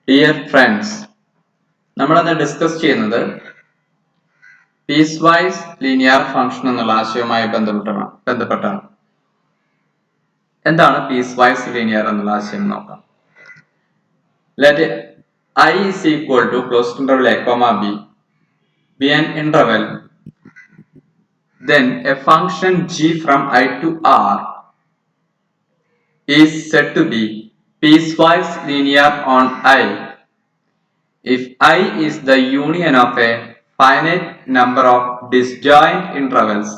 Dear friends, നമ്മളിന്ന് discuss ചെയ്യുന്നത് piece vice linear function എന്നുള്ള ആശയവുമായി ബന്ധപ്പെട്ടാണ്. എന്താണ് പീസ് വൈസ് ലീനിയർ എന്നുള്ള ആശയം നോക്കാം. Let I is equal to closed interval a comma b be an interval, then a function g from I to r is said to be piecewise linear on I if I is the union of a finite number of disjoint intervals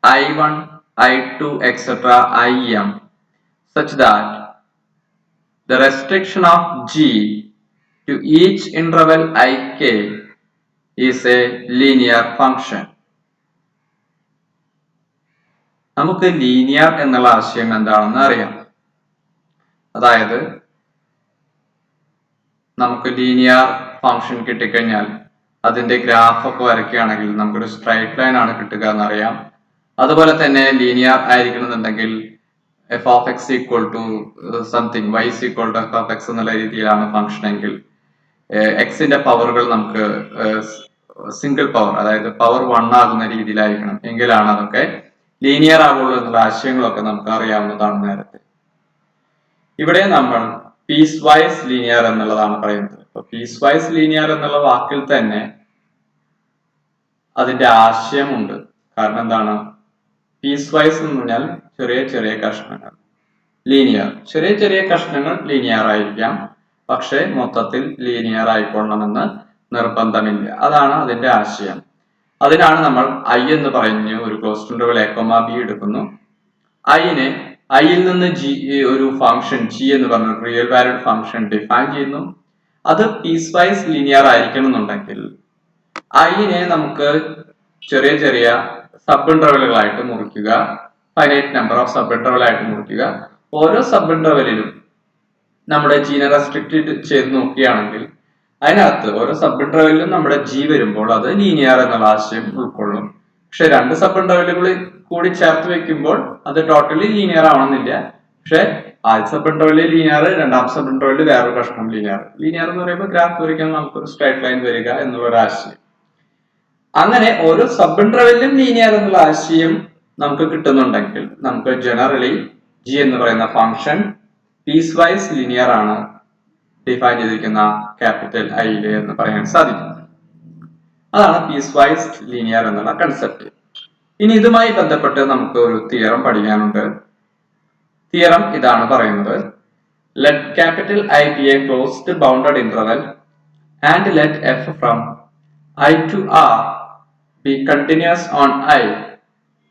I1, I2, etc. Im such that the restriction of G to each interval Ik is a linear function. നമുക്ക് linear എന്നുള്ള ആശയം എന്താണെന്ന് അറിയാം. അതായത് നമുക്ക് linear function കിട്ടിക്കഴിഞ്ഞാൽ അതിന്റെ graph ഒക്കെ വരയ്ക്കുകയാണെങ്കിൽ നമുക്കൊരു സ്ട്രൈറ്റ് ലൈൻ ആണ് കിട്ടുക എന്നറിയാം. അതുപോലെ തന്നെ ലീനിയർ ആയിരിക്കണമെന്നുണ്ടെങ്കിൽ F of X equal to something Y is equal to F of X എന്നുള്ള രീതിയിലാണ് ഫംഗ്ഷൻ എങ്കിൽ എക്സിന്റെ പവറുകൾ നമുക്ക് സിംഗിൾ പവർ, അതായത് പവർ 1 ആകുന്ന രീതിയിലായിരിക്കണം എങ്കിലാണ് അതൊക്കെ ലീനിയർ ആകുള്ളൂ എന്നുള്ള ആശയങ്ങളൊക്കെ നമുക്ക് അറിയാവുന്നതാണ്. നേരത്തെ ഇവിടെ നമ്മൾ പീസ് വൈസ് ലീനിയർ എന്നുള്ളതാണ് പറയുന്നത്. അപ്പൊ പീസ് വൈസ് ലീനിയർ എന്നുള്ള വാക്കിൽ തന്നെ അതിന്റെ ആശയമുണ്ട്. കാരണം എന്താണ്? പീസ് വൈസ് എന്ന് പറഞ്ഞാൽ ചെറിയ ചെറിയ കഷ്ണങ്ങൾ, ലീനിയർ ചെറിയ ചെറിയ കഷ്ണങ്ങൾ ലീനിയർ ആയിരിക്കാം, പക്ഷെ മൊത്തത്തിൽ ലീനിയർ ആയിക്കൊള്ളണമെന്ന് നിർബന്ധമില്ല. അതാണ് അതിന്റെ ആശയം. അതിനാണ് നമ്മൾ ഐ എന്ന് പറഞ്ഞു ഒരു ക്ലോസ്ഡ് ഇന്റർവൽ a, b എടുക്കുന്നു. ഐനെ ഐയിൽ നിന്ന് ജി ഒരു ഫംഗ്ഷൻ ജി എന്ന് പറഞ്ഞ റിയൽ വാല്യൂഡ് ഫംഗ്ഷൻ ഡിഫൈൻ ചെയ്യുന്നു. അത് പീസ് വൈസ് ലീനിയർ ആയിരിക്കണം എന്നുണ്ടെങ്കിൽ ഐനെ നമുക്ക് ചെറിയ ചെറിയ സബ് ഇന്റർവലുകളായിട്ട് മുറിക്കുക, finite number of sub interval ആയിട്ട് മുറിക്കുക. ഓരോ സബ് ഇന്റർവലിലും നമ്മുടെ ജീനെ റെസ്ട്രിക്റ്റ് ചെയ്ത് നോക്കുകയാണെങ്കിൽ അതിനകത്ത് ഓരോ സബ് ഇന്റർവെല്ലിലും നമ്മുടെ ജി വരുമ്പോൾ അത് ലീനിയർ എന്നുള്ള ആശയം ഉൾക്കൊള്ളും. പക്ഷെ രണ്ട് സബ് ഇന്റർവെല്ലുകൾ കൂടി ചേർത്ത് വെക്കുമ്പോൾ അത് ടോട്ടലി ലീനിയർ ആവണമെന്നില്ല. പക്ഷെ ആദ്യ സബ് ഇന്റർവെല്ലിൽ ലീനിയർ, രണ്ടാം സബ് ഇന്റർവെല്ലിൽ വേറൊരു കഷ്ണം ലീനിയർ. ലീനിയർ എന്ന് പറയുമ്പോൾ ഗ്രാഫ് വരയ്ക്കാൻ നമുക്കൊരു സ്ട്രൈറ്റ് ലൈൻ വരിക എന്നുള്ള ഒരു ആശയം. അങ്ങനെ ഓരോ സബ് ഇന്റർവെല്ലിലും ലീനിയർ എന്നുള്ള ആശയം നമുക്ക് കിട്ടുന്നുണ്ടെങ്കിൽ നമുക്ക് ജനറലി ജി എന്ന് പറയുന്ന ഫംഗ്ഷൻ പീസ് വൈസ് ലീനിയർ ആണ് ഡിഫൈൻ ചെയ്തിരിക്കുന്ന ക്യാപിറ്റൽ ഐയില് എന്ന് പറയാൻ സാധിക്കും. അതാണ് പീസ് വൈസ് ലീനിയർ എന്നുള്ള കൺസെപ്റ്റ്. ഇനി ഇതുമായി ബന്ധപ്പെട്ട് നമുക്ക് ഒരു തിയറം പഠിക്കാനുണ്ട്. തിയറം ഇതാണ് പറയുന്നത്: let capital I be a closed bounded interval and let f from I to R be continuous on I.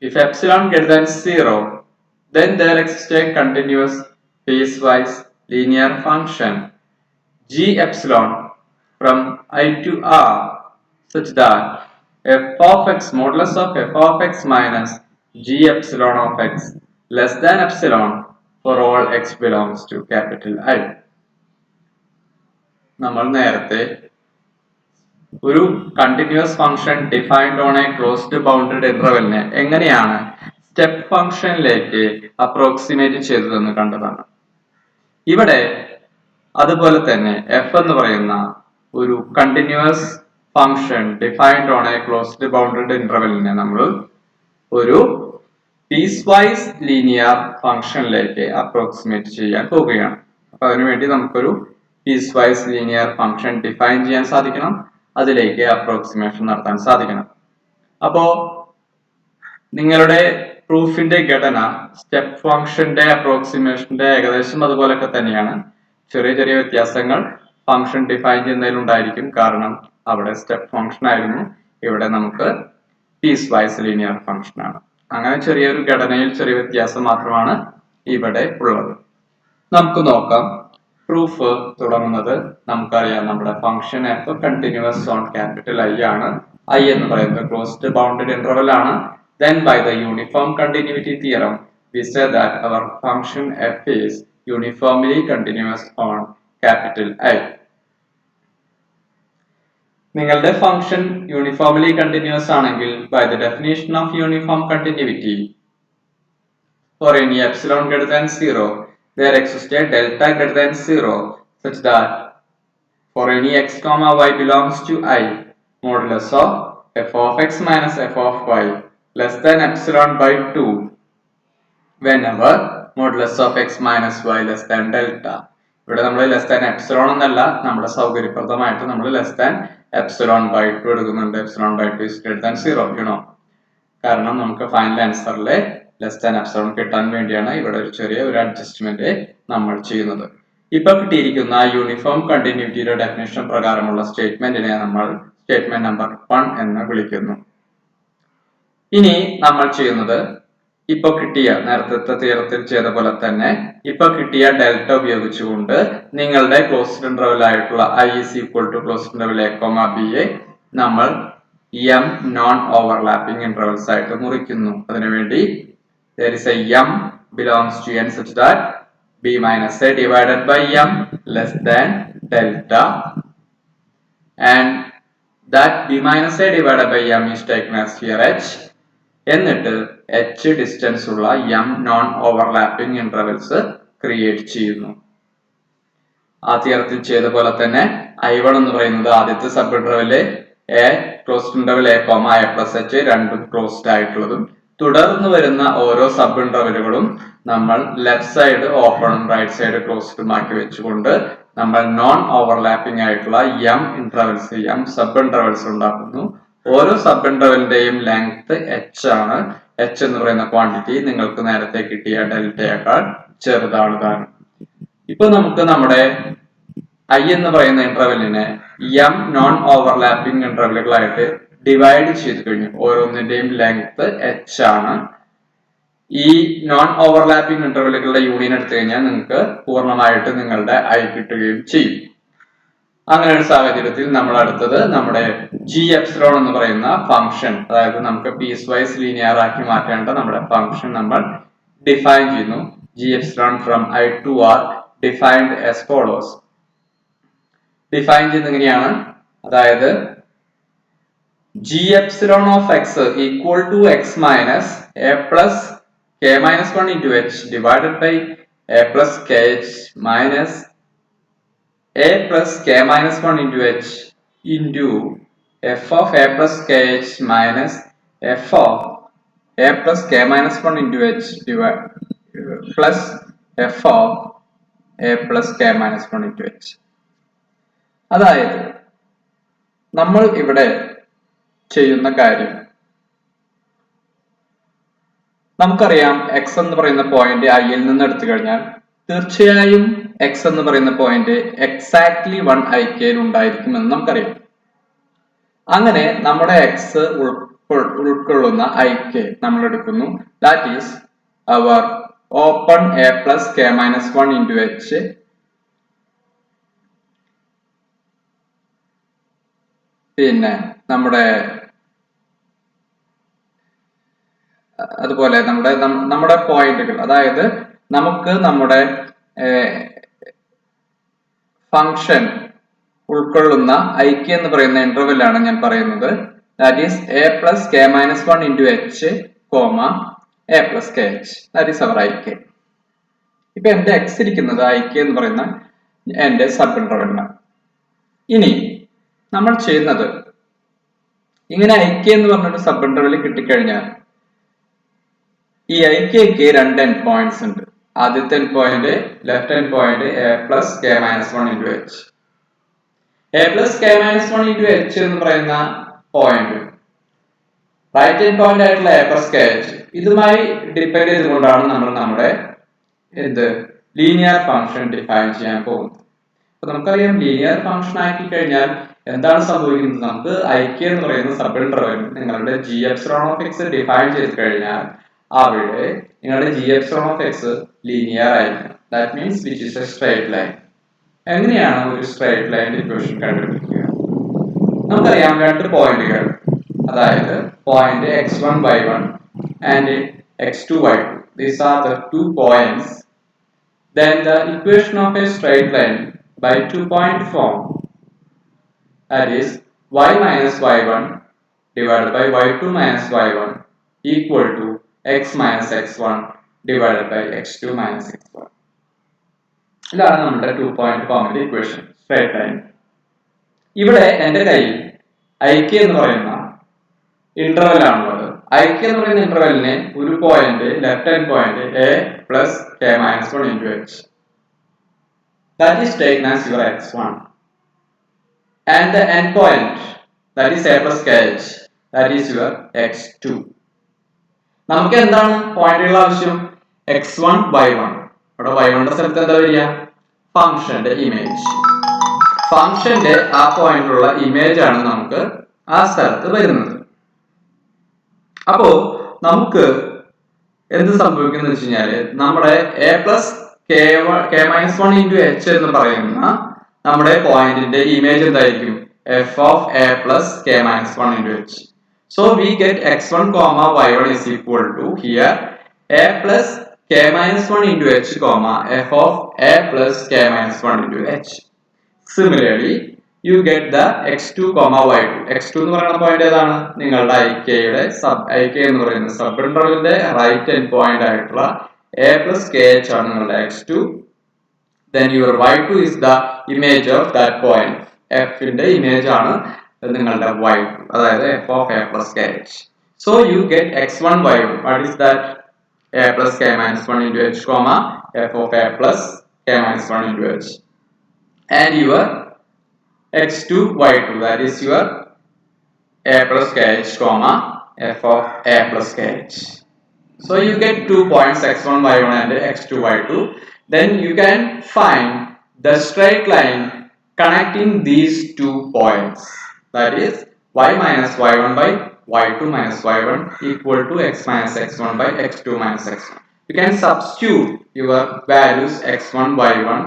If epsilon greater than 0, then there exists a continuous piecewise linear function g epsilon from I to r such that f of x modulus of f of x minus g epsilon of x less than epsilon for all x belongs to capital I. നമ്മൾ നേരത്തെ ഒരു continuous function defined on a closed bounded ഇന്റർവെലിനെ എങ്ങനെയാണ് step ഫംഗ്ഷനിലേക്ക് approximate ചെയ്തതെന്ന് കണ്ടതാണ്. ഇവിടെ അതുപോലെ തന്നെ എഫ് എന്ന് പറയുന്ന ഒരു continuous function defined on a closed bounded ഇന്റർവെലിനെ നമ്മൾ ഒരു പീസ് വൈസ് ലീനിയർ ഫംഗ്ഷനിലേക്ക് അപ്രോക്സിമേറ്റ് ചെയ്യാൻ പോവുകയാണ്. അപ്പൊ അതിനുവേണ്ടി നമുക്കൊരു piecewise linear function define ചെയ്യാൻ സാധിക്കണം, അതിലേക്ക് അപ്രോക്സിമേഷൻ നടത്താൻ സാധിക്കണം. അപ്പോ നിങ്ങളുടെ പ്രൂഫിന്റെ ഘടന സ്റ്റെപ്പ് ഫംഗ്ഷന്റെ അപ്രോക്സിമേഷന്റെ ഏകദേശം അതുപോലൊക്കെ തന്നെയാണ്. ചെറിയ ചെറിയ വ്യത്യാസങ്ങൾ ഫംഗ്ഷൻ ഡിഫൈൻ ചെയ്യുന്നതിലുണ്ടായിരിക്കും. കാരണം അവിടെ സ്റ്റെപ്പ് ഫംഗ്ഷൻ ആയിരുന്നു, ഇവിടെ നമുക്ക് പീസ് വൈസ് ലീനിയർ ഫംഗ്ഷൻ ആണ്. അങ്ങനെ ചെറിയൊരു ഘടനയിൽ ചെറിയ വ്യത്യാസം മാത്രമാണ് ഇവിടെ ഉള്ളത്. നമുക്ക് നോക്കാം. പ്രൂഫ് തുടങ്ങുന്നത് നമുക്കറിയാം, നമ്മുടെ function F continuous on capital I ആണ്. ഐ എന്ന് പറയുന്നത് ക്ലോസ്ഡ് ബൗണ്ടഡ് ഇന്റർവൽ ആണ്. Then by the uniform continuity theorem we say that our function f is uniformly continuous on capital I. നിങ്ങളുടെ ഫംഗ്ഷൻ യൂണിഫോംലി കണ്ടിന്യൂസ് ആണെങ്കിൽ by the definition of uniform continuity for any epsilon greater than 0 there exists a delta greater than 0 such that for any x comma y belongs to I, modulus of f of x minus f of y less than epsilon by 2 whenever modulus of x minus y less than delta. ഇവിടെ നമ്മൾ less than epsilon എന്നല്ല, നമ്മുടെ സൗകര്യപ്രദമായിട്ട് നമ്മൾ less than epsilon by 2 എടുക്കുന്നുണ്ട്. Epsilon by 2 is greater than 0, കാരണം നമുക്ക് final ആൻസറിൽ less than epsilon കിട്ടാൻ വേണ്ടിയാണ് ഇവിടെ ഒരു ചെറിയ ഒരു അഡ്ജസ്റ്റ്മെന്റ് നമ്മൾ ചെയ്യുന്നത്. ഇപ്പൊ കിട്ടിയിരിക്കുന്ന യൂണിഫോം കണ്ടിന്യൂറ്റിയുടെ ഡെഫിനിഷൻ പ്രകാരമുള്ള സ്റ്റേറ്റ്മെന്റിനെ നമ്മൾ സ്റ്റേറ്റ്മെന്റ് നമ്പർ 1 എന്ന് വിളിക്കുന്നു. ഇനി നമ്മൾ ചെയ്യുന്നത് ഇപ്പൊ കിട്ടിയ നേരത്തെ തിയറത്തിൽ ചെയ്ത പോലെ തന്നെ ഇപ്പൊ കിട്ടിയ ഡെൽറ്റ ഉപയോഗിച്ചുകൊണ്ട് നിങ്ങളുടെ ക്ലോസ്ഡ് ഇന്റർവെൽ ആയിട്ടുള്ള I is equal to closed interval a, b യെ നമ്മൾ m നോൺ ഓവർലാപ്പിംഗ് ഇന്റർവെൽസ് ആയിട്ട് മുറിക്കുന്നു. അതിനുവേണ്ടി there is a m belongs to n such that b minus a divided by m less than delta, and that b minus a divided by m is taken as here h. എന്നിട്ട് h distance ഉള്ള m non overlapping intervals create ചെയ്യുന്നു. ആ തിയറത്തിൽ ചെയ്ത പോലെ തന്നെ I1 എന്ന് പറയുന്നത് ആദ്യത്തെ sub interval a closed interval a, a plus h രണ്ടും ക്ലോസ്ഡ് ആയിട്ടുള്ളതും, തുടർന്ന് വരുന്ന ഓരോ സബ് ഇന്റർവെലുകളും നമ്മൾ ലെഫ്റ്റ് സൈഡ് ഓപ്പണും റൈറ്റ് സൈഡ് ക്ലോസ്ഡും ആക്കി വെച്ചുകൊണ്ട് നമ്മൾ നോൺ ഓവർലാപ്പിംഗ് ആയിട്ടുള്ള m സബ് ഇന്റർവെൽസ് ഉണ്ടാക്കുന്നു. ഓരോ സബ് ഇന്റർവെലിന്റെയും ലെങ്ത് h ആണ്. h എന്ന് പറയുന്ന ക്വാണ്ടിറ്റി നിങ്ങൾക്ക് നേരത്തെ കിട്ടിയ ഡെൽറ്റയേക്കാൾ ചെറുതാണ്. ഇപ്പൊ നമുക്ക് നമ്മുടെ I എന്ന് പറയുന്ന ഇന്റർവെലിനെ m നോൺ ഓവർലാപ്പിംഗ് ഇന്റർവെലുകളായിട്ട് ഡിവൈഡ് ചെയ്ത് കഴിഞ്ഞു. ഓരോന്നിന്റെയും ലെങ്ത് h ആണ്. ഈ നോൺ ഓവർലാപ്പിംഗ് ഇന്റർവെലുകളുടെ യൂണിയൻ എടുത്തു കഴിഞ്ഞാൽ നിങ്ങൾക്ക് പൂർണ്ണമായിട്ട് നിങ്ങളുടെ I കിട്ടുകയും ചെയ്യും. അങ്ങനെ ഒരു സാഹചര്യത്തിൽ നമ്മൾ അടുത്തത് നമ്മുടെ g എപ്സിലോൺ എന്ന് പറയുന്ന ഫംഗ്ഷൻ, അതായത് നമുക്ക് പീസ് വൈസ് ലീനിയർ ആക്കി മാറ്റേണ്ട നമ്മുടെ ഫംഗ്ഷൻ നമ്മൾ ഡിഫൈൻ ചെയ്യുന്നു. g epsilon from I to R defined as follows. Define ചെയ്യുന്നത് എങ്ങനെയാണ്? അതായത് g epsilon of x equal to x minus a plus k minus 1 into h divided by a plus kh minus a plus k minus 1 into h into f of a plus kh minus f of a plus k minus 1 into h plus f of a plus k minus 1 into h. അതായത് നമ്മൾ ഇവിടെ ചെയ്യുന്ന കാര്യം, നമുക്കറിയാം x എന്ന് പറയുന്ന point I ൽ നിന്ന് എടുത്തു കഴിഞ്ഞാൽ തീർച്ചയായും x എന്ന് പറയുന്ന പോയിന്റ് എക്സാക്ട്ലി 1ik ഉണ്ടായിരിക്കുമെന്ന് നമുക്കറിയാം. അങ്ങനെ നമ്മുടെ x ഉൾക്കൊള്ളുന്ന ik നമ്മൾ എടുക്കുന്നു. That is our open a plus k minus 1 into h പിന്നെ അതുപോലെ നമ്മുടെ പോയിന്റുകൾ, അതായത് നമുക്ക് നമ്മുടെ ഫംഗ്ഷൻ ഉൾക്കൊള്ളുന്ന ik എന്ന് പറയുന്ന ഇന്റർവെൽ ആണ് ഞാൻ പറയുന്നത്. That is a plus k minus 1 into h, a plus kh. That is our ik. ഇപ്പൊ എന്റെ x ഇരിക്കുന്നത് ik എന്ന് പറയുന്ന എന്റെ സബ് ഇന്റർവെല്ലാണ്. ഇനി നമ്മൾ ചെയ്യുന്നത്, ഇങ്ങനെ ik എന്ന് പറഞ്ഞൊരു സബ് ഇന്റർവെൽ കിട്ടിക്കഴിഞ്ഞാൽ ഈ ikക്ക് രണ്ട് എൻഡ് പോയിന്റ്സ് ഉണ്ട്. ആദ്യത്തെ end point left end point a plus k minus 1 into h. a plus k minus 1 into h എന്ന് പറയുന്ന പോയിന്റ് റൈറ്റ് എൻഡ് പോയിന്റ് ആയിട്ടുള്ള a plus kh ഇതുമായി ഡിപെൻഡ് ചെയ്തുകൊണ്ടാണ് നമ്മൾ നമ്മുടെ ലീനിയർ ഫംഗ്ഷൻ ഡിഫൈൻ ചെയ്യാൻ പോകുന്നത്. അപ്പൊ നമുക്കറിയാം, ലീനിയർ ഫംഗ്ഷൻ ആക്കി കഴിഞ്ഞാൽ എന്താണ് സംഭവിക്കുന്നത്? നമുക്ക് ik എന്ന് പറയുന്ന സബ് ഇന്റർവെൽ നിങ്ങളുടെ g epsilon of x define ചെയ്ത് കഴിഞ്ഞാൽ അവിടെ നിങ്ങളുടെ g epsilon of x linear ആയിരിക്കും. That means which is a straight line. എങ്ങനെയാണ് ഒരു സ്ട്രൈറ്റ് ലൈൻ ഇക്വേഷൻ കണ്ടുപിടിക്കുക? നമുക്കറിയാം രണ്ട് പോയിന്റുകൾ, അതായത് point x1 y1 and x2 y2. These are the 2 points. Then the equation of a straight line by 2-point form, that is y minus y1 divided by y2 minus y1 equal to x minus x1 divided by x2 minus x1. ഇതാണ് നമ്മുടെ 2-point ഫോമിന്റെ equation, straight line. ഇവിടെ എന്റെ കയ്യിൽ IK എന്ന് പറയുന്ന interval ആണുള്ളത്. IK എന്ന് പറയുന്ന ഇന്റർവെലിനെ ഒരു point left hand point a plus k minus 1 into h. That is taken as your x1. And the end point, that is a plus kh, that is your x2. നമുക്ക് എന്താണ് പോയിന്റുകൾ ആവശ്യം? x1 y1. ഇവിടെ y1ന്റെ സ്ഥലത്ത് എന്താ വരിക? ഫംഗ്ഷന്റെ image. ഫംഗ്ഷന്റെ ആ പോയിന്റിലുള്ള ഇമേജ് ആണ് നമുക്ക് ആ സ്ഥലത്ത് വരുന്നത്. അപ്പോ നമുക്ക് എന്ത് സംഭവിക്കുന്നു വെച്ച് കഴിഞ്ഞാല് നമ്മുടെ a plus k minus 1 into h എന്ന് പറയുന്ന നമ്മുടെ പോയിന്റിന്റെ ഇമേജ് എന്തായിരിക്കും? f of a plus k minus 1 into h. So we get x1 comma y1 is equal to here a plus k minus 1 into h comma f of a plus k minus 1 into h. Similarly, you get the x2 comma y2. x2 എന്ന് പറയുന്ന point ഏതാണ്? നിങ്ങളുടെ IK എന്ന് പറയുന്ന sub ഇന്റർവെലിന്റെ right end point ആയിട്ടുള്ള a plus kh ആണ് നിങ്ങളുടെ x2. Then your y2 is the image of that point. f ന്റെ ഇമേജ് ആണ് നിങ്ങളുടെ y2, അതായത് f of a plus kh. So you get x1 y1. What is that? a plus k minus 1 into h comma f of a plus k minus 1 into h. And your x2 y2, that is your a plus kh comma f of a plus kh. So you get 2 points x1 y1 and x2 y2. Then you can find the straight line connecting these 2 points, that is y minus y1 by y2 minus y1 equal to x minus x1 by x2 minus x1. You can substitute your values x1 y1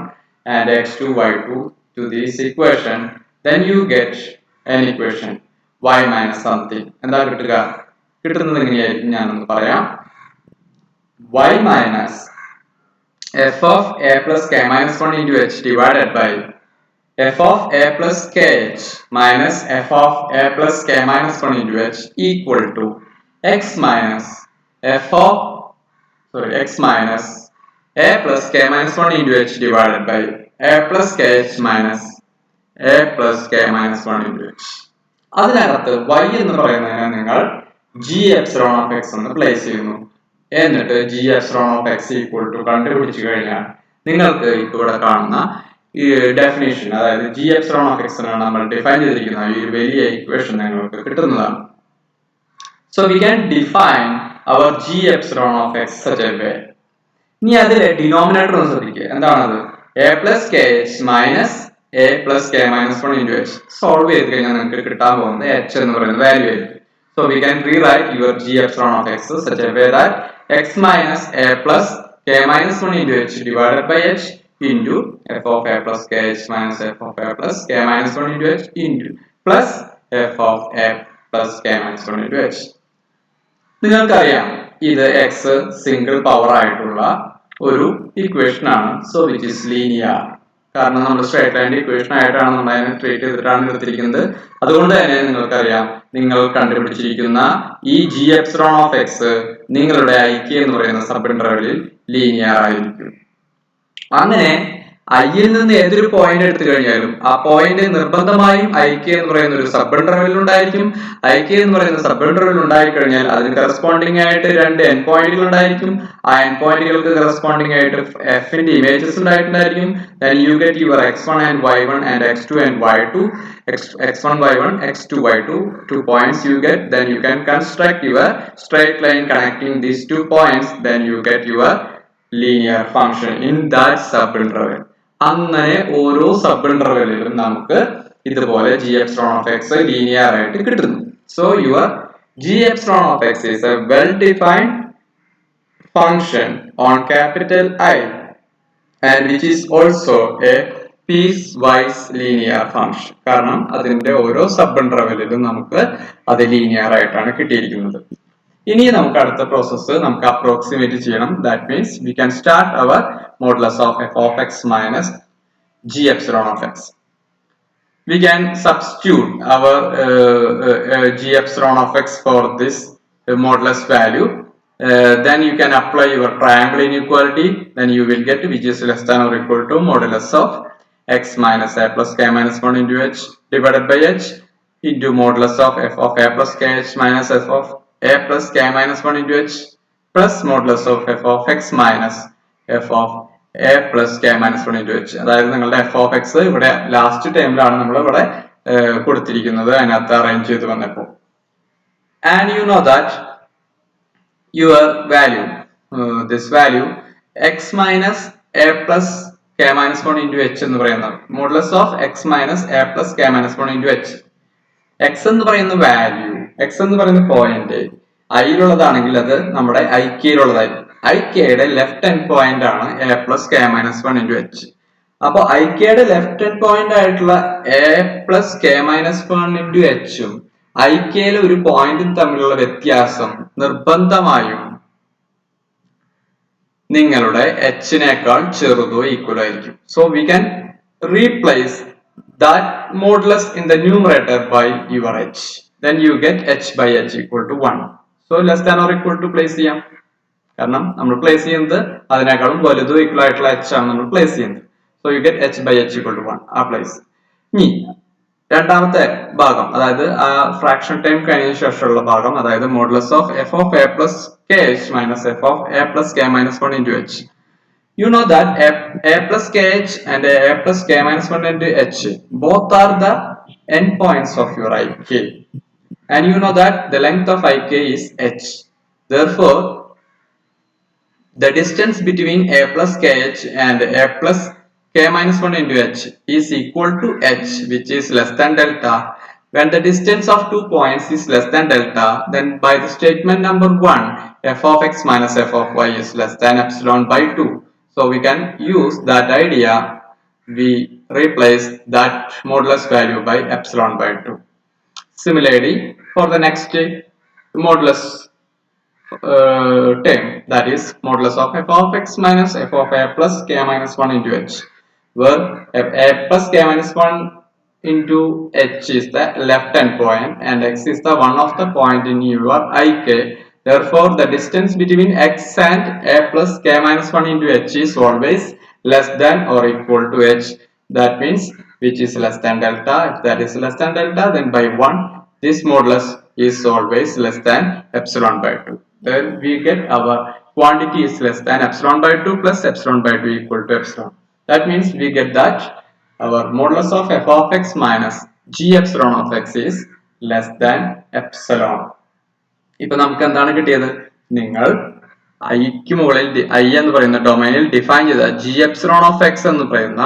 and x2 y2 to this equation. Then you get an equation y minus something. എന്താ കിട്ടുക? കിട്ടുന്നത് എങ്ങനെയായിരിക്കും ഞാനൊന്ന് പറയാം. y minus f of a plus k minus 1 into h divided by f of a plus kh minus f of a plus k minus 1 into h equal to x minus a plus k minus 1 into h divided by a plus kh minus a plus k minus 1 into h. അതിനകത്ത് y എന്ന് പറയുന്നതിനെ നിങ്ങൾ g epsilon of x എന്ന് place ചെയ്യുന്നു. എന്നിട്ട് g epsilon of x equal to കണ്ടുപിടിച്ചു കഴിഞ്ഞാൽ നിങ്ങൾക്ക് ഇവിടെ കാണുന്ന ഈ ഡെഫിനിഷൻ, അതായത് g epsilon of x എന്നാണ് നമ്മൾ ഡിഫൈൻ ചെയ്തിരിക്കുന്ന ഈ വലിയ ഇക്വേഷൻ നിങ്ങൾക്ക് കിട്ടുന്നതാണ്. So we can define our g epsilon of x such a way. ഇനി അതിലെ ഡിനോമിനേറ്റർ ഒന്ന് ശ്രദ്ധിക്കുക. എന്താണത്? a plus kh minus a plus k minus 1 into h. Solve ചെയ്ത് കഴിഞ്ഞാൽ നിങ്ങൾക്ക് കിട്ടാൻ പോകുന്നത് h എന്ന് പറയുന്ന വാല്യൂ ആയിരിക്കും. So we can rewrite your g epsilon of x such a way that x minus a plus k minus 1 into h divided by h into f of a plus kh minus f of a plus k minus 1 into h into plus f of a plus k minus 1 into h. നിങ്ങൾക്കറിയാം ഇത് x single power ആയിട്ടുള്ള ഒരു equation ആണ്. So which is linear. കാരണം നമ്മൾ straight line equation ആയിട്ടാണ് നമ്മൾ അതിനെ ട്രീറ്റ് ചെയ്തിട്ടാണ് എടുത്തിരിക്കുന്നത്. അതുകൊണ്ട് തന്നെ നിങ്ങൾക്കറിയാം നിങ്ങൾ കണ്ടുപിടിച്ചിരിക്കുന്ന ഈ g epsilon of x നിങ്ങളുടെ IK എന്ന് പറയുന്ന സബ് ഇന്റർവെലിൽ ലീനിയർ ആയിരിക്കും. അങ്ങനെ ഐയിൽ നിന്ന് ഏതൊരു പോയിന്റ് എടുത്തു കഴിഞ്ഞാലും ആ പോയിന്റ് നിർബന്ധമായും IK എന്ന് പറയുന്ന ഒരു സബ് ഇന്റർവെലിൽ ഉണ്ടായിരിക്കും. IK എന്ന് പറയുന്ന സബ് ഇന്റർവെലിൽ ഉണ്ടായിക്കഴിഞ്ഞാൽ അതിന് കറസ്പോണ്ടിങ് ആയിട്ട് 2 എൻ പോയിന്റുകൾ ഉണ്ടായിരിക്കും. ആ എൻ പോയിന്റുകൾക്ക് കറസ്പോണ്ടിങ് ആയിട്ട് f ന്റെ images ഉണ്ടായിട്ടുണ്ടായിരിക്കും. Then you get your x1 and y1 and x2 and y2, x1 y1 x2 y2, 2 points you get. Then you can construct your straight line connecting these 2 points. Then you get your linear function in that subinterval. അങ്ങനെ ഓരോ sub ഇന്റർവെല്ലിലും നമുക്ക് ഇതുപോലെ g epsilon of x linear ആയിട്ട് കിട്ടുന്നു. So your g epsilon of x is a well defined function on capital I and which is also a piecewise linear function. കാരണം അതിന്റെ ഓരോ sub ഇന്റർവെല്ലിലും നമുക്ക് അത് ലീനിയർ ആയിട്ടാണ് കിട്ടിയിരിക്കുന്നത്. ഇനി നമുക്ക് അടുത്ത പ്രോസസ്സ് നമുക്ക് അപ്രോക്സിമേറ്റ് ചെയ്യണം. That means we can start our modulus of f of x minus g epsilon of x. We can substitute our g epsilon of x for this modulus value. Then you can apply your triangle inequality. Then you will get which is less than or equal to modulus of x minus a plus k minus 1 into h divided by h into modulus of f of a plus kh minus f of a plus k minus 1 into h plus modulus of f of x minus f of a plus k minus 1 into h. അതായത് നിങ്ങളുടെ f of x ഇവിടെ last ടൈമിലാണ് നമ്മൾ ഇവിടെ കൊടുത്തിരിക്കുന്നത്, അതിനകത്ത് arrange ചെയ്ത് വന്നപ്പോൾ. And you know that your value, this value x minus a plus k minus 1 into h എന്ന് പറയുന്നത് modulus of x minus a plus k minus 1 into h. x എന്ന് പറയുന്ന വാല്യൂ, x എന്ന് പറയുന്ന പോയിന്റ് ഐയിലുള്ളതാണെങ്കിൽ അത് നമ്മുടെ ഐക്യയിലുള്ളതായിരിക്കും. ഐക്യയുടെ ലെഫ്റ്റ് ഹാൻഡ് പോയിന്റ് ആണ് a plus k minus 1 into h. അപ്പൊ ഐക്യയുടെ ലെഫ്റ്റ് ഹാൻഡ് പോയിന്റ് ആയിട്ടുള്ള a plus k minus 1 into h ഉം ഐക്യയിലെ ഒരു പോയിന്റും തമ്മിലുള്ള വ്യത്യാസം നിർബന്ധമായും നിങ്ങളുടെ h-നേക്കാൾ ചെറുതോ ഈക്വൽ ആയിരിക്കും. So we can replace that modulus in the numerator by your h. Then you get h by h equal to 1. So less than or equal to place ചെയ്യാം. കാരണം നമ്മൾ പ്ലേസ് ചെയ്യുന്നത് അതിനേക്കാളും വലുതോ ഈക്വൽ ആയിട്ടുള്ള h ആണ് നമ്മൾ പ്ലേസ് ചെയ്യുന്നത്. So you get h by h equal to 1. ആ പ്ലേസ്. ഇനി രണ്ടാമത്തെ ഭാഗം, അതായത് ആ ഫ്രാക്ഷൻ ടൈം കഴിഞ്ഞ ശേഷമുള്ള ഭാഗം, അതായത് modulus of f of a plus kh minus f of a plus k minus 1 into h. You know that a plus kh and a plus k minus 1 into h both are the endpoints of your ik, and you know that the length of ik is h. Therefore, the distance between a plus kh and a plus k minus 1 into h is equal to h, which is less than delta. When the distance of 2 points is less than delta, then by the statement number 1, f of x minus f of y is less than epsilon by 2. So we can use that idea. We replace that modulus value by epsilon by 2. Similarly, for the next modulus term, that is modulus of f of x minus f of a plus k minus 1 into h, where a plus k minus 1 into h is the left hand point and x is the one of the point in your ik. Therefore, the distance between x and a plus k minus 1 into h is always less than or equal to h. That means which is less than delta. If that is less than delta, then by 1 this modulus is always less than epsilon by 2. Then we get our quantity is less than epsilon by 2 plus epsilon by 2 equal to epsilon. That means we get that our modulus of f of x minus g epsilon of x is less than epsilon. ഇപ്പൊ നമുക്ക് എന്താണ് കിട്ടിയത്? നിങ്ങൾ ഐക്ക് മുകളിൽ I എന്ന് പറയുന്ന ഡൊമൈനിൽ ഡിഫൈൻ ചെയ്ത ജി എപ്സിലോൺ ഓഫ് എക്സ് എന്ന് പറയുന്ന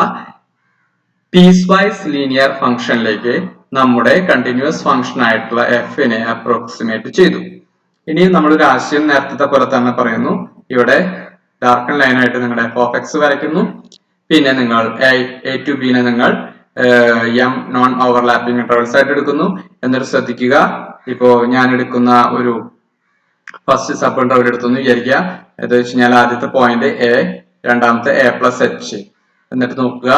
പീസ് വൈസ് ലീനിയർ ഫംഗ്ഷനിലേക്ക് നമ്മുടെ കണ്ടിന്യൂസ് ഫംഗ്ഷൻ ആയിട്ടുള്ള എഫിനെ അപ്രോക്സിമേറ്റ് ചെയ്തു. ഇനിയും നമ്മളൊരു ആശയം നേരത്തെ പോലെ തന്നെ പറയുന്നു. ഇവിടെ ഡാർക്കൺ ലൈൻ ആയിട്ട് നിങ്ങളുടെ എഫ് ഓഫ് എക്സ് വരയ്ക്കുന്നു. പിന്നെ നിങ്ങൾ എ ടു ബിനെ നിങ്ങൾ എം നോൺ ഓവർലാപ്പിംഗ് ഇന്റർവൽസ് ആയിട്ട് എടുക്കുന്നു. എന്നിട്ട് ശ്രദ്ധിക്കുക, ഇപ്പോ ഞാൻ എടുക്കുന്ന ഒരു ഫസ്റ്റ് സബ് ഇന്റർവൽ എടുത്തെന്ന് വിചാരിക്കുക. എന്താ വെച്ച് കഴിഞ്ഞാൽ ആദ്യത്തെ പോയിന്റ് എ, രണ്ടാമത്തെ എ പ്ലസ് എച്ച്. എന്നിട്ട് നോക്കുക,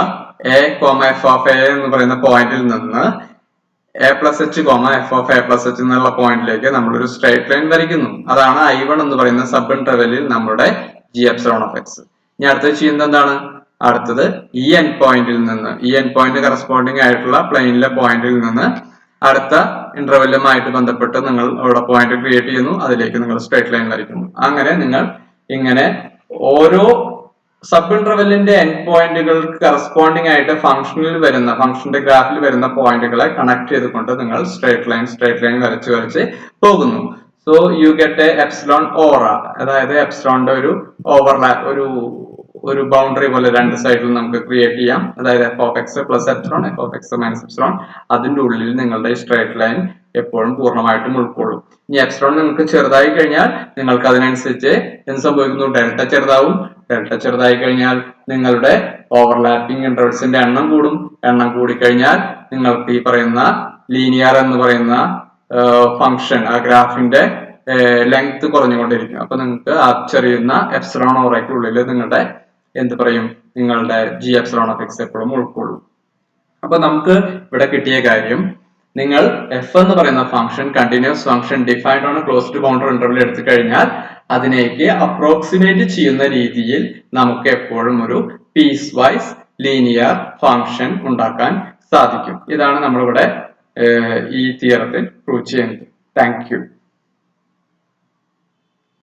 A comma F of A എന്ന് പറയുന്ന പോയിന്റിൽ നിന്ന് A plus H comma F of A plus H എന്നുള്ള പോയിന്റിലേക്ക് നമ്മളൊരു സ്ട്രൈറ്റ് ലൈൻ വരയ്ക്കുന്നു. അതാണ് I1 എന്ന് പറയുന്ന സബ് ഇന്റർവെലിൽ നമ്മുടെ ജി എപ്സിലോൺ ഓഫ് എക്സ്. ഇനി അടുത്തത് ചെയ്യുന്നത് എന്താണ്? അടുത്തത് ഈ എൻ പോയിന്റിൽ നിന്ന്, ഈ എൻ പോയിന്റ് കറസ്പോണ്ടിങ് ആയിട്ടുള്ള പ്ലെയിനിലെ പോയിന്റിൽ നിന്ന് അടുത്ത ഇന്റർവെല്ലുമായിട്ട് ബന്ധപ്പെട്ട് നിങ്ങൾ അവിടെ പോയിന്റ് ക്രിയേറ്റ് ചെയ്യുന്നു. അതിലേക്ക് നിങ്ങൾ സ്ട്രേറ്റ് ലൈൻ വരയ്ക്കുന്നു. അങ്ങനെ നിങ്ങൾ ഇങ്ങനെ ഓരോ സബ് ഇന്റർവെല്ലിന്റെ എൻ പോയിന്റുകൾക്ക് കറസ്പോണ്ടിങ് ആയിട്ട് ഫംഗ്ഷന്റെ ഗ്രാഫിൽ വരുന്ന പോയിന്റുകളെ കണക്ട് ചെയ്തുകൊണ്ട് നിങ്ങൾ സ്ട്രേറ്റ് ലൈൻ വരച്ച് പോകുന്നു. So you get a epsilon aura, അതായത് എപ്സിലോണിന്റെ ഒരു ഓവർലാപ്പ്, ഒരു ബൗണ്ടറി പോലെ രണ്ട് സൈഡിൽ നമുക്ക് ക്രിയേറ്റ് ചെയ്യാം. അതായത് F of X plus epsilon, F of X minus epsilon. അതിന്റെ ഉള്ളിൽ നിങ്ങളുടെ സ്ട്രേറ്റ് ലൈൻ എപ്പോഴും പൂർണ്ണമായിട്ടും ഉൾക്കൊള്ളും. ഇനി എപ്സിലോൺ നിങ്ങൾക്ക് ചെറുതായി കഴിഞ്ഞാൽ നിങ്ങൾക്ക് അതിനനുസരിച്ച് എന്ത് സംഭവിക്കുന്നു? ഡെൽറ്റ ചെറുതാവും. ഡെൽറ്റ ചെറുതായി കഴിഞ്ഞാൽ നിങ്ങളുടെ ഓവർലാപ്പിംഗ് ഇന്റർവൽസിന്റെ എണ്ണം കൂടും. എണ്ണം കൂടിക്കഴിഞ്ഞാൽ നിങ്ങൾക്ക് ഈ പറയുന്ന ലീനിയർ എന്ന് പറയുന്ന ഫംഗ്ഷൻ, ആ ഗ്രാഫിന്റെ ലെങ്ത് കുറഞ്ഞുകൊണ്ടിരിക്കും. അപ്പൊ നിങ്ങൾക്ക് ആ ചെറിയുന്ന എപ്സിലോൺ ഓറയ്ക്കുള്ളിൽ നിങ്ങളുടെ നിങ്ങളുടെ ജി എപ്സിലോൺ ഓഫ് എക്സ് എപ്പോഴും ഉൾക്കൊള്ളും. അപ്പൊ നമുക്ക് ഇവിടെ കിട്ടിയ കാര്യം, നിങ്ങൾ എഫ് എന്ന് പറയുന്ന function continuous function defined on closed boundary interval എടുത്തു കഴിഞ്ഞാൽ അതിനേക്ക് അപ്രോക്സിമേറ്റ് ചെയ്യുന്ന രീതിയിൽ നമുക്ക് എപ്പോഴും ഒരു പീസ് വൈസ് ലീനിയർ ഫംഗ്ഷൻ ഉണ്ടാക്കാൻ സാധിക്കും. ഇതാണ് നമ്മളിവിടെ ഈ തിയറത്തിൽ പ്രൂവ് ചെയ്യുന്നത്. Thank you.